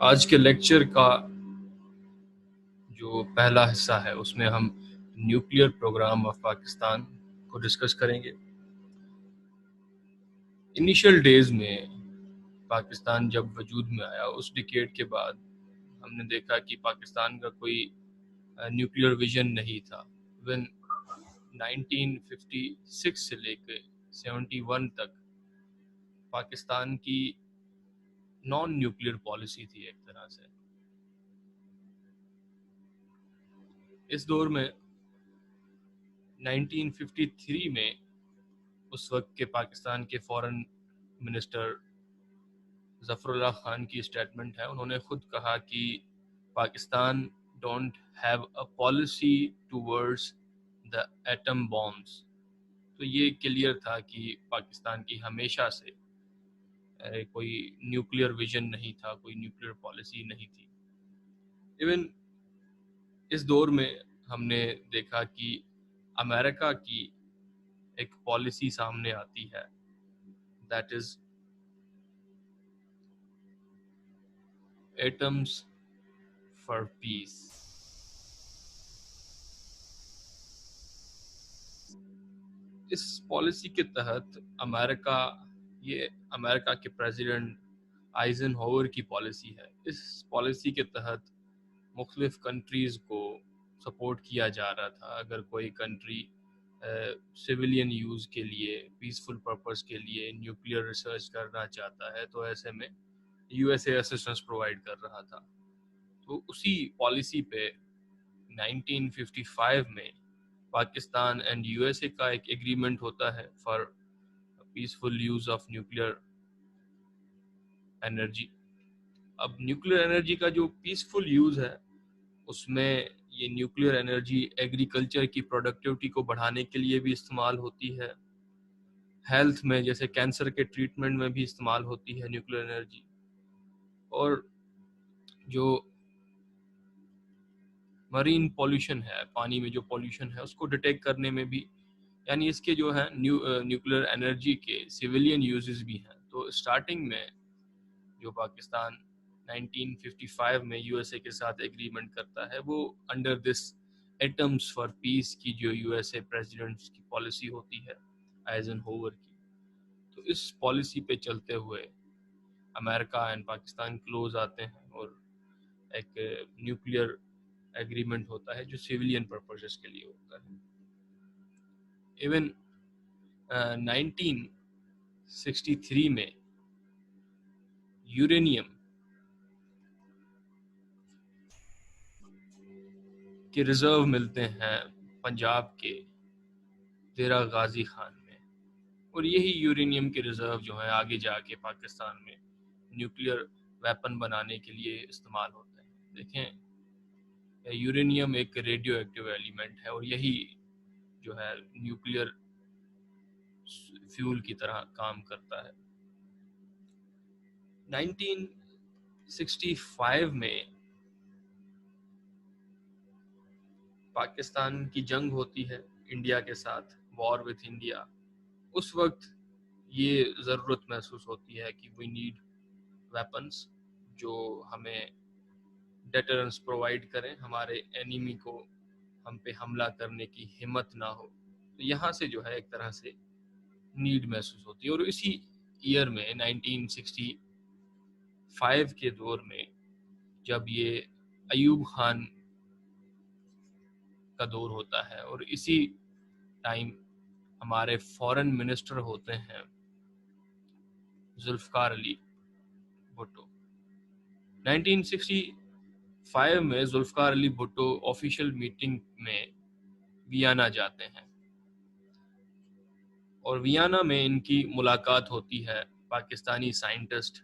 آج کے لیکچر کا جو پہلا حصہ ہے اس میں ہم نیوکلیئر پروگرام آف پاکستان کو ڈسکس کریں گے۔ انیشل ڈیز میں پاکستان جب وجود میں آیا اس ڈیکیڈ کے بعد ہم نے دیکھا کہ پاکستان کا کوئی نیوکلیئر ویژن نہیں تھا۔ ایون 1956 سے لے کے 71 تک پاکستان کی نان نیوکلیئر پالیسی تھی ایک طرح سے۔ اس دور میں 1953 میں اس وقت کے پاکستان کے فورن منسٹر ظفر اللہ خان کی اسٹیٹمنٹ ہے، انہوں نے خود کہا کہ Pakistan don't have a policy towards the atom bombs. تو یہ کلیئر تھا کہ پاکستان کی ہمیشہ سے کوئی نیوکلیئر ویژن نہیں تھا، کوئی نیوکلیئر پالیسی نہیں تھی۔ ایون اس دور میں ہم نے دیکھا کہ امریکہ کی ایک پالیسی سامنے آتی ہے، that is atoms for peace. اس پالیسی کے تحت یہ امریکہ کے پریزیڈنٹ آئزن ہوور کی پالیسی ہے۔ اس پالیسی کے تحت مختلف کنٹریز کو سپورٹ کیا جا رہا تھا۔ اگر کوئی کنٹری سویلین یوز کے لیے، پیسفل پرپز کے لیے نیوکلیئر ریسرچ کرنا چاہتا ہے تو ایسے میں U S A assistance provide کر رہا تھا۔ تو اسی پالیسی پہ 1955 میں Pakistan and U S A کا ایک ایگریمنٹ ہوتا ہے for peaceful use of nuclear energy. اب نیوکلیئر انرجی کا جو پیسفل یوز ہے اس میں یہ نیوکلیئر انرجی ایگریکلچر کی پروڈکٹیوٹی کو بڑھانے کے لیے بھی استعمال ہوتی ہے، ہیلتھ میں جیسے کینسر کے ٹریٹمنٹ میں بھی استعمال ہوتی ہے نیوکلیئر انرجی، اور جو مرین پولیوشن ہے، پانی میں جو پولیوشن ہے اس کو ڈیٹیکٹ کرنے میں بھی، یعنی اس کے جو ہے نیوکلیئر انرجی کے سویلین یوزز بھی ہیں۔ تو اسٹارٹنگ میں جو پاکستان 1955 میں یو ایس اے کے ساتھ ایگریمنٹ کرتا ہے وہ انڈر دس ایٹمز فار پیس کی جو یو ایس اے پریزیڈنٹ کی پالیسی ہوتی ہے آئزن ہوور کی۔ تو اس پالیسی پہ چلتے ہوئے امریکہ اینڈ پاکستان کلوز آتے ہیں اور ایک نیوکلیئر ایگریمنٹ ہوتا ہے جو سیویلین پرپسز کے لیے ہوتا ہے۔ ایون 1963 میں یورینیم کے ریزرو ملتے ہیں پنجاب کے دیرہ غازی خان میں، اور یہی یورینیم کے ریزرو جو ہیں آگے جا کے پاکستان میں نیوکلیئر ویپن بنانے کے لیے استعمال ہوتے ہیں۔ دیکھیں یورینیم ایک ریڈیو ایکٹیو ایلیمنٹ ہے اور یہی جو ہے نیوکلیئر فیول کی طرح کام کرتا ہے۔ 1965 میں پاکستان کی جنگ ہوتی ہے انڈیا کے ساتھ، وار وتھ انڈیا۔ اس وقت یہ ضرورت محسوس ہوتی ہے کہ وی نیڈ ویپنز جو ہمیں ڈیٹرنس پرووائڈ کریں، ہمارے اینیمی کو ہم پہ حملہ کرنے کی ہمت نہ ہو۔ تو یہاں سے جو ہے ایک طرح سے نیڈ محسوس ہوتی ہے، اور اسی ایئر میں 1965 کے دور میں جب یہ ایوب خان کا دور ہوتا ہے اور اسی ٹائم ہمارے فورن منسٹر ہوتے ہیں ذوالفقار علی بھٹو۔ 1965 میں ذوالفقار علی بھٹو آفیشیل میٹنگ میں ویانا جاتے ہیں، اور ویانا میں ان کی ملاقات ہوتی ہے پاکستانی سائنٹسٹ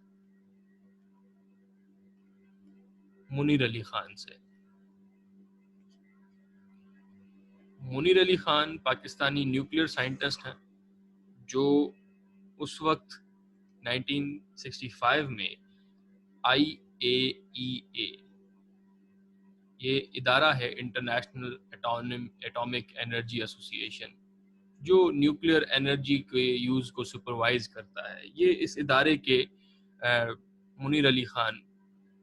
منیر علی خان سے۔ منیر علی خان پاکستانی نیوکلیئر سائنٹسٹ ہیں جو اس وقت 1965 میں IAEA، یہ ادارہ ہے انٹرنیشنل ایٹامک انرجی ایسوسی ایشن، جو نیوکلیئر انرجی کے یوز کو سپروائز کرتا ہے، یہ اس ادارے کے منیر علی خان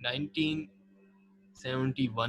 1971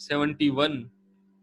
71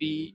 PAEA,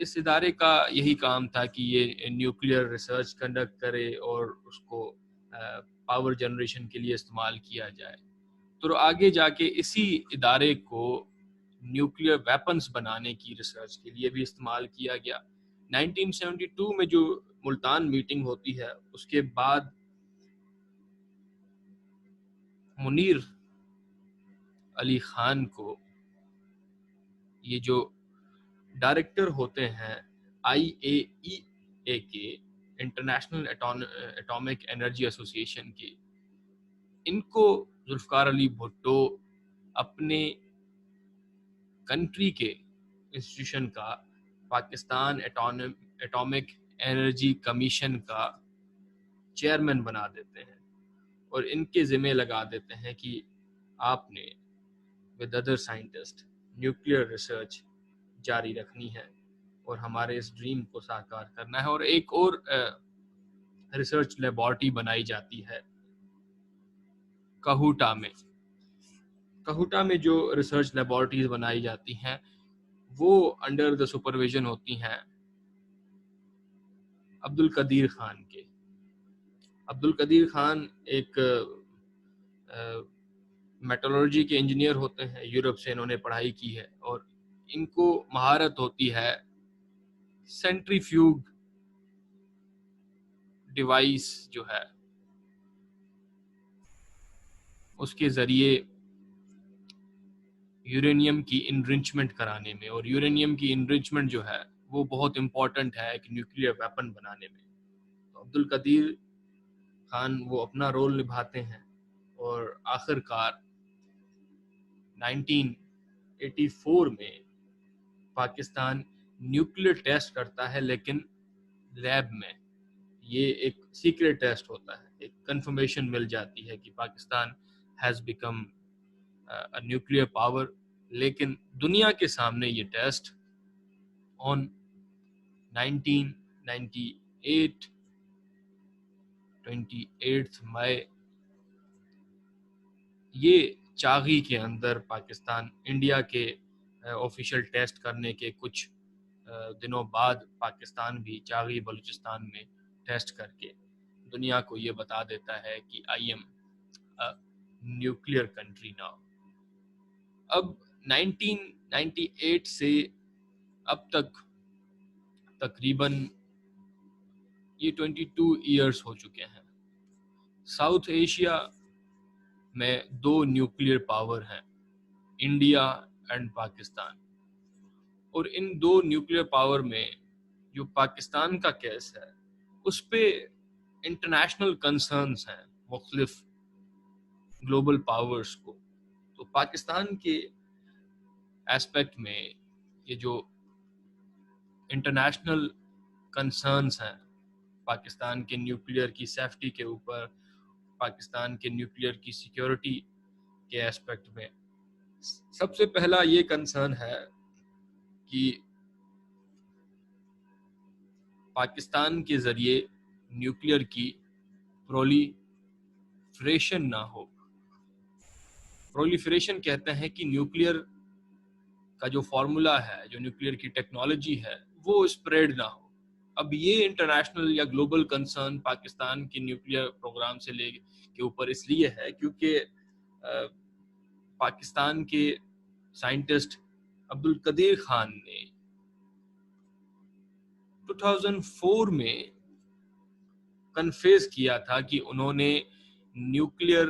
اس ادارے کا یہی کام تھا کہ یہ نیوکلیئر ریسرچ کنڈکٹ کرے اور اس کو پاور جنریشن کے لیے استعمال کیا جائے. تو آگے جا کے اسی ادارے کو نیوکلیئر ویپنز بنانے کی ریسرچ کے لیے بھی استعمال کیا گیا. 1972 میں جو ملتان میٹنگ ہوتی ہے اس کے بعد منیر علی خان کو یہ جو ڈائریکٹر ہوتے ہیں IAEA کے، انٹرنیشنل ایٹامک انرجی ایسوسی ایشن کے، ان کو ذوالفقار علی بھٹو اپنے کنٹری کے انسٹیٹیوشن کا، پاکستان ایٹامک انرجی کمیشن کا چیئرمین بنا دیتے ہیں اور ان کے ذمہ لگا دیتے ہیں کہ آپ نے with other scientist nuclear research جاری رکھنی ہے اور ہمارے اس ڈریم کو ساکار کرنا ہے. اور ایک اور ریسرچ لیبارٹری بنائی جاتی ہے کہوٹا میں. کہوٹا میں جو ریسرچ لیبارٹریز بنائی جاتی ہیں وہ انڈر دا سپرویژن ہوتی ہیں عبد القدیر خان کے. عبد القدیر خان ایک میٹالورجی کے انجینئر ہوتے ہیں، یورپ سے انہوں نے پڑھائی کی ہے اور ان کو مہارت ہوتی ہے سینٹریفیوگ ڈیوائس جو ہے اس کے ذریعے یورینیم کی انرچمنٹ کرانے میں. اور یورینیم کی انرچمنٹ جو ہے وہ بہت امپورٹنٹ ہے ایک نیوکلیئر ویپن بنانے میں. تو عبد القدیر خان وہ اپنا رول نبھاتے ہیں اور آخر کار 1984 میں پاکستان نیوکلیئر ٹیسٹ کرتا ہے، لیکن لیب میں. یہ ایک سیکریٹ ٹیسٹ ہوتا ہے، ایک کنفرمیشن مل جاتی ہے کہ Pakistan has become nuclear power. لیکن دنیا کے سامنے یہ ٹیسٹ آن 1998 28 مئی یہ چاغی کے اندر پاکستان انڈیا کے آفیشیل ٹیسٹ کرنے کے کچھ دنوں بعد پاکستان بھی چاغی بلوچستان میں ٹیسٹ کر کے دنیا کو یہ بتا دیتا ہے کہ I am nuclear country now. اب 1998 سے اب تک تقریباً یہ 22 ایئرس ہو چکے ہیں. ساؤتھ ایشیا میں 2 نیوکلیئر پاور ہیں، انڈیا اینڈ پاکستان. اور ان 2 نیوکلیئر پاور میں جو پاکستان کا کیس ہے اس پہ انٹرنیشنل کنسرنز ہیں مختلف گلوبل پاورز کو. تو پاکستان کے ایسپیکٹ میں یہ جو انٹرنیشنل کنسرنز ہیں پاکستان کے نیوکلیئر کی سیفٹی کے اوپر، پاکستان کے نیوکلیئر کی سیکیورٹی کے ایسپیکٹ میں، سب سے پہلا یہ کنسرن ہے کہ پاکستان کے ذریعے نیوکلیئر کی پرولیفریشن نہ ہو. پرولیفریشن کہتے ہیں کہ نیوکلیئر کا جو فارمولا ہے، جو نیوکلیئر کی ٹیکنالوجی ہے وہ اسپریڈ نہ ہو. اب یہ انٹرنیشنل یا گلوبل کنسرن پاکستان کے نیوکلیئر پروگرام سے لے کے اوپر اس لیے ہے کیونکہ پاکستان کے سائنٹسٹ عبد القدیر خان نے 2004 میں کنفیس کیا تھا کہ انہوں نے نیوکلیئر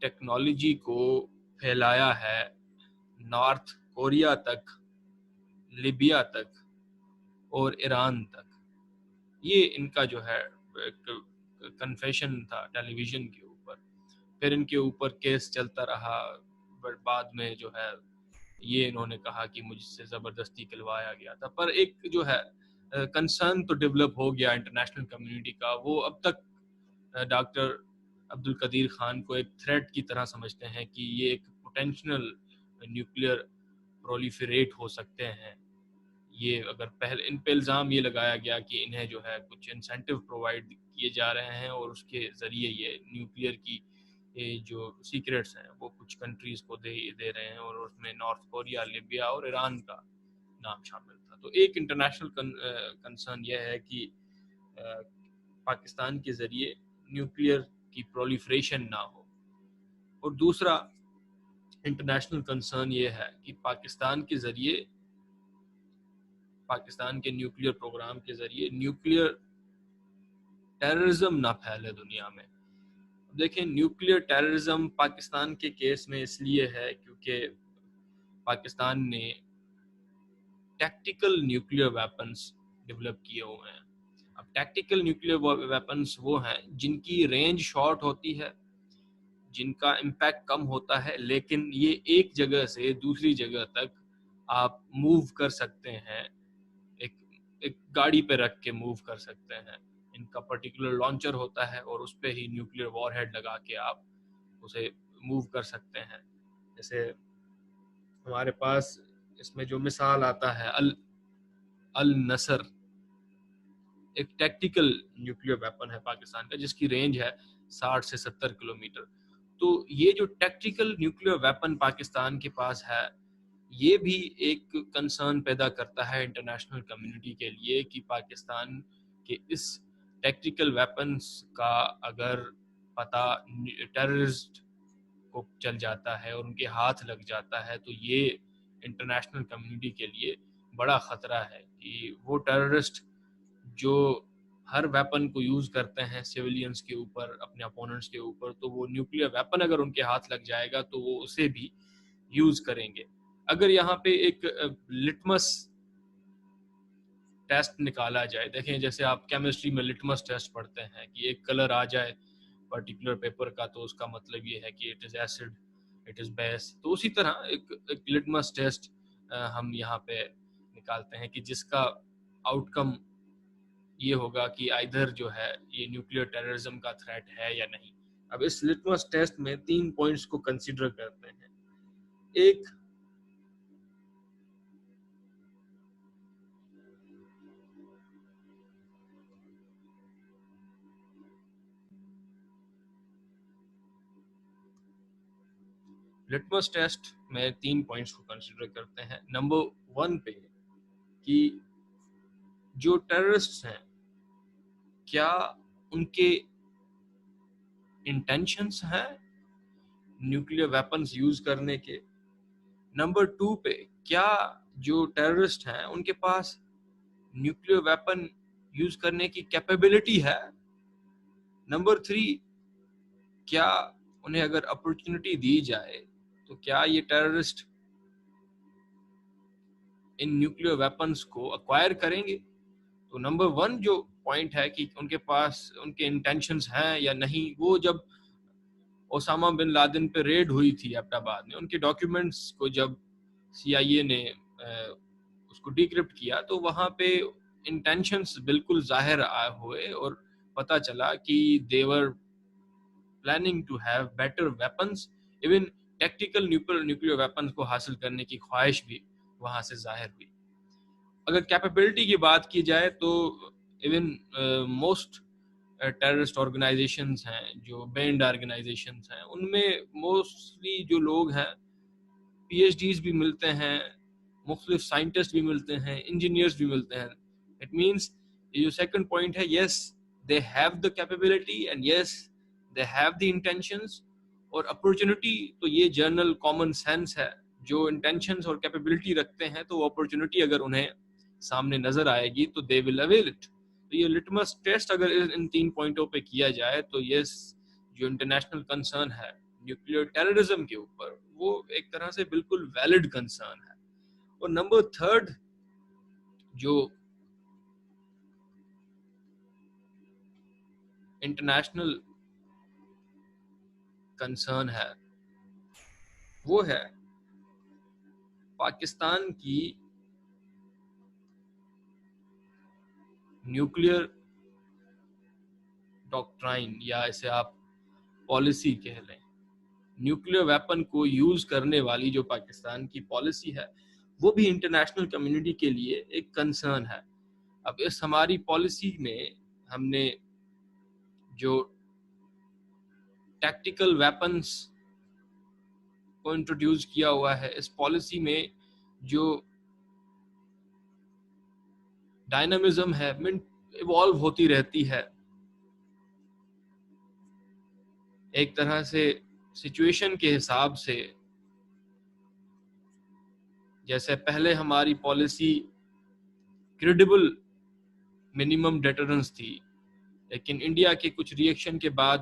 ٹیکنالوجی کو پھیلایا ہے نارتھ کوریا تک، لیبیا تک اور ایران تک. یہ ان کا جو ہے کنفیشن تھا ٹیلی ویژن کے اوپر. پھر ان کے اوپر کیس چلتا رہا، بٹ بعد میں جو ہے یہ انہوں نے کہا کہ مجھ سے زبردستی کلوایا گیا تھا. پر ایک جو ہے کنسرن تو ڈیولپ ہو گیا انٹرنیشنل کمیونٹی کا. وہ اب تک ڈاکٹر عبد القدیر خان کو ایک تھریٹ کی طرح سمجھتے ہیں کہ یہ ایک پوٹینشیل نیوکلیئر پرولیفریٹ ہو سکتے ہیں. یہ اگر پہلے ان پہ الزام یہ لگایا گیا کہ انہیں جو ہے کچھ انسینٹیو پرووائڈ کیے جا رہے ہیں اور اس کے ذریعے یہ نیوکلیئر کی جو سیکریٹس ہیں وہ کچھ کنٹریز کو دے رہے ہیں، اور اس میں نارتھ کوریا، لیبیا اور ایران کا نام شامل تھا. تو ایک انٹرنیشنل کنسرن یہ ہے کہ پاکستان کے ذریعے نیوکلیئر کی پرولیفریشن نہ ہو, اور دوسرا انٹرنیشنل کنسرن یہ ہے کہ پاکستان کے ذریعے, پاکستان کے نیوکلیئر پروگرام کے ذریعے نیوکلیئر ٹیررزم نہ پھیلے دنیا میں. دیکھیں نیوکلیئر ٹیررزم پاکستان کے کیس میں اس لیے ہے کیونکہ پاکستان نے ٹیکٹیکل نیوکلیئر ویپنز ڈیولپ کیے ہوئے ہیں. اب ٹیکٹیکل نیوکلیئر ویپنز وہ ہیں جن کی رینج شارٹ ہوتی ہے, جن کا امپیکٹ کم ہوتا ہے, لیکن یہ ایک جگہ سے دوسری جگہ تک آپ موو کر سکتے ہیں, ایک گاڑی پہ رکھ کے موو کر سکتے ہیں. ان کا پرٹیکولر لانچر ہوتا ہے اور اس پہ ہی نیوکلیئر وار ہیڈ لگا کے آپ اسے موو کر سکتے ہیں. جیسے ہمارے پاس اس میں جو مثال آتا ہے النصر, ایک ٹیکٹیکل نیوکلیئر ویپن ہے پاکستان کا جس کی رینج ہے 60 سے 70 کلومیٹر. تو یہ جو ٹیکٹیکل نیوکلیئر ویپن پاکستان کے پاس ہے یہ بھی ایک کنسرن پیدا کرتا ہے انٹرنیشنل کمیونٹی کے لیے کہ پاکستان کے اس ٹیکٹیکل ویپنز کا اگر پتہ ٹیررسٹ کو چل جاتا ہے اور ان کے ہاتھ لگ جاتا ہے تو یہ انٹرنیشنل کمیونٹی کے لیے بڑا خطرہ ہے کہ وہ ٹیررسٹ جو ہر ویپن کو یوز کرتے ہیں سیولینز کے اوپر, اپنے اپوننٹس کے اوپر, تو وہ نیوکلیئر ویپن اگر ان کے ہاتھ لگ جائے گا تو وہ اسے بھی یوز کریں گے. اگر یہاں پہ ایک لٹمس ٹیسٹ نکالا جائے, دیکھیں جیسے آپ کیمسٹری میں لٹمس ٹیسٹ پڑھتے ہیں کہ ایک کلر آ جائے پرٹیکولر پیپر کا تو اس کا مطلب یہ ہے کہ it is acid, it is base. تو اسی طرح ایک لٹمس ٹیسٹ ہم یہاں پہ نکالتے ہیں کہ جس کا آؤٹ کم یہ ہوگا کہ آئیدر جو ہے یہ نیوکلیئر ٹیررزم کا تھریٹ ہے یا نہیں. اب اس لٹمس ٹیسٹ میں 3 پوائنٹس کو کنسیڈر کرتے ہیں. ایک, لٹمس ٹیسٹ میں 3 پوائنٹس کو کنسیڈر کرتے ہیں. نمبر 1 پہ کہ جو ٹیررسٹ ہیں کیا ان کے انٹینشنز ہیں نیوکلیئر ویپنز یوز کرنے کے. نمبر 2 پہ کیا جو ٹیررسٹ ہیں ان کے پاس نیوکلیئر ویپن یوز کرنے کی کیپیبلٹی ہے. نمبر 3 کیا انہیں اگر اپرچونٹی دی جائے تو کیا یہ ٹیررسٹ ان نیوکلیئر ویپنز کو ایکوائر کریں گے. تو نمبر 1 جو پوائنٹ ہے کہ ان کے پاس ان کے انٹینشنز ہیں یا نہیں, وہ جب اسامہ بن لادن پہ ریڈ ہوئی تھی ایبٹ آباد میں, ان کے ڈاکیومنٹس کو جب سی آئی اے نے اس کو ڈیکرپٹ کیا تو وہاں پہ انٹینشنز بالکل ظاہر آئے ہوئے اور پتہ چلا کہ they were planning to have better weapons, even tactical nuclear weapons کو حاصل کرنے کی خواہش بھی وہاں سے ظاہر ہوئی. اگر کیپیبلٹی کی بات کی جائے تو ایون موسٹ ٹیررسٹ آرگنائزیشنز ہیں جو بینڈ آرگنائزیشنز ہیں ان میں موسٹلی جو لوگ ہیں پی ایچ ڈیز بھی ملتے ہیں, مختلف سائنٹسٹ بھی ملتے ہیں, انجینئرز بھی ملتے ہیں. اٹ مینس یہ جو سیکنڈ پوائنٹ ہے, yes they have the capability and yes they have the intentions, اور اپرچونٹی تو یہ جنرل کامن سینس ہے, جو انٹینشنز اور کیپیبلٹی رکھتے ہیں تو وہ اپرچونٹی اگر انہیں سامنے نظر آئے گی تو دے ول اویل اٹ. تو یہ لٹمس ٹیسٹ اگر ان 3 پوائنٹوں پہ کیا جائے تو یس جو انٹرنیشنل کنسرن ہے نیوکلیئر ٹیررزم کے اوپر وہ ایک طرح سے بالکل ویلڈ کنسرن ہے. اور نمبر 3 جو انٹرنیشنل کنسرن ہے وہ ہے پاکستان کی نیوکلیئر ڈاکٹرائن, یا اسے آپ پالیسی کہہ لیں. نیوکلیئر ویپن کو یوز کرنے والی جو پاکستان کی پالیسی ہے وہ بھی انٹرنیشنل کمیونٹی کے لیے ایک کنسرن ہے. اب اس ہماری پالیسی میں ہم نے جو ٹیکٹیکل ویپنز کو انٹروڈیوس کیا ہوا ہے, اس پالیسی میں جو ڈائنامزم ہے، ایوالو ہوتی رہتی ہے. ایک طرح سے سچویشن کے حساب سے، جیسے پہلے ہماری پالیسی کریڈیبل منیمم ڈیٹرنس تھی، لیکن انڈیا کے کچھ ریئیکشن کے بعد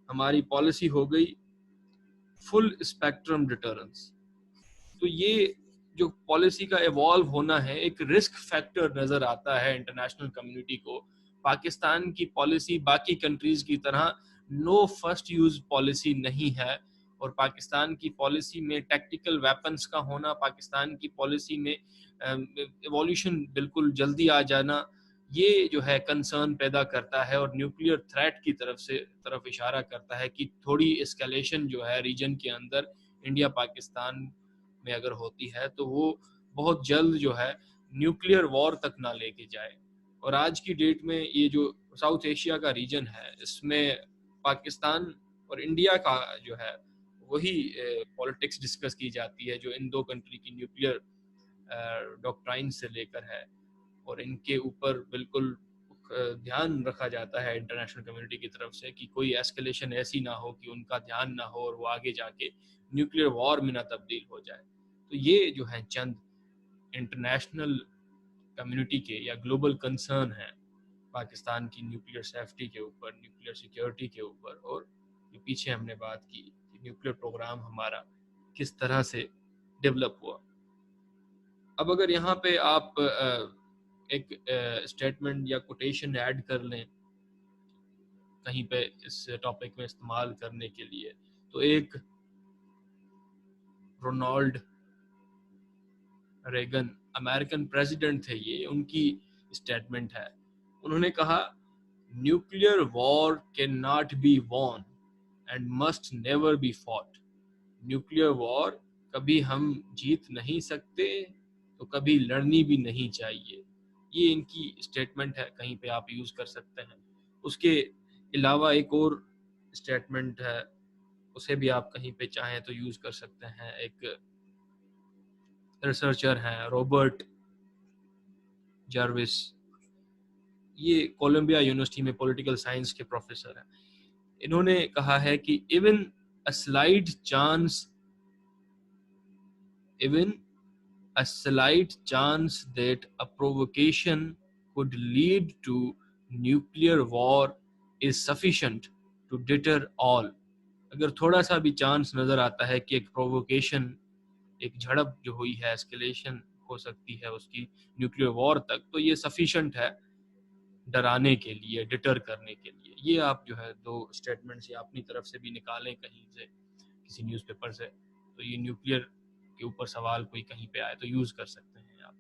ہماری پالیسی ہو گئی فل اسپیکٹرم ڈیٹرنس. تو یہ جو پالیسی کا ایوالو ہونا ہے، ایک رسک فیکٹر نظر آتا ہے انٹرنیشنل کمیونٹی کو. پاکستان کی پالیسی باقی کنٹریز کی طرح نو فرسٹ یوز پالیسی نہیں ہے، اور پاکستان کی پالیسی میں ٹیکٹیکل ویپنز کا ہونا، پاکستان کی پالیسی میں ایولیوشن بالکل جلدی آ جانا، یہ جو ہے کنسرن پیدا کرتا ہے، اور نیوکلیئر تھریٹ کی طرف اشارہ کرتا ہے کہ تھوڑی اسکیلیشن جو ہے ریجن کے اندر انڈیا پاکستان میں اگر ہوتی ہے تو وہ بہت جلد جو ہے نیوکلیئر وار تک نہ لے کے جائے. اور آج کی ڈیٹ میں یہ جو ساؤتھ ایشیا کا ریجن ہے، اس میں پاکستان اور انڈیا کا جو ہے وہی پولیٹکس ڈسکس کی جاتی ہے جو ان دو کنٹری کی نیوکلیئر ڈاکٹرائن سے لے کر ہے، اور ان کے اوپر بالکل دھیان رکھا جاتا ہے انٹرنیشنل کمیونٹی کی طرف سے کہ کوئی ایسکلیشن ایسی نہ ہو کہ ان کا دھیان نہ ہو اور وہ آگے جا کے نیوکلیئر وار میں نہ تبدیل ہو جائے. تو یہ جو ہیں چند انٹرنیشنل کمیونٹی کے یا گلوبل کنسرن ہیں پاکستان کی نیوکلیئر سیفٹی کے اوپر، نیوکلیئر سیکیورٹی کے اوپر، اور جو پیچھے ہم نے بات کی کہ نیوکلیئر پروگرام ہمارا کس طرح سے ڈیولپ ہوا. اب اگر یہاں پہ آپ ایک اسٹیٹمنٹ یا کوٹیشن ایڈ کر لیں کہیں پہ اس ٹاپک میں استعمال کرنے کے لیے، تو ایک رونالڈ ریگن امریکن پریزیڈنٹ تھے، یہ ان کی اسٹیٹمنٹ ہے. انہوں نے کہا nuclear war can not be won and must never be fought. Nuclear war کبھی ہم جیت نہیں سکتے تو کبھی لڑنی بھی نہیں چاہیے. یہ ان کی اسٹیٹمنٹ ہے، کہیں پہ آپ یوز کر سکتے ہیں. اس کے علاوہ ایک اور اسٹیٹمنٹ ہے، اسے بھی آپ کہیں پہ چاہیں تو یوز کر سکتے ہیں. ایک ریسرچر ہیں رابرٹ جاروس، یہ کولمبیا یونیورسٹی میں پولیٹیکل سائنس کے پروفیسر ہیں. انہوں نے کہا ہے کہ even a slight chance that a provocation could lead to nuclear war is sufficient to deter all. اگر تھوڑا سا بھی چانس نظر آتا ہے کہ ایک پروووکیشن، ایک جھڑپ جو ہوئی ہے، اسکیلیشن ہو سکتی ہے اس کی نیوکلیئر وار تک، تو یہ سفیشینٹ ہے ڈرانے کے لیے، ڈٹر کرنے کے لیے. یہ آپ جو ہے دو اسٹیٹمنٹس یا اپنی طرف سے بھی نکالیں کہیں سے، کسی نیوز پیپر سے، تو یہ نیوکلیئر کے اوپر سوال کوئی کہیں پہ آئے تو یوز کر سکتے ہیں آپ.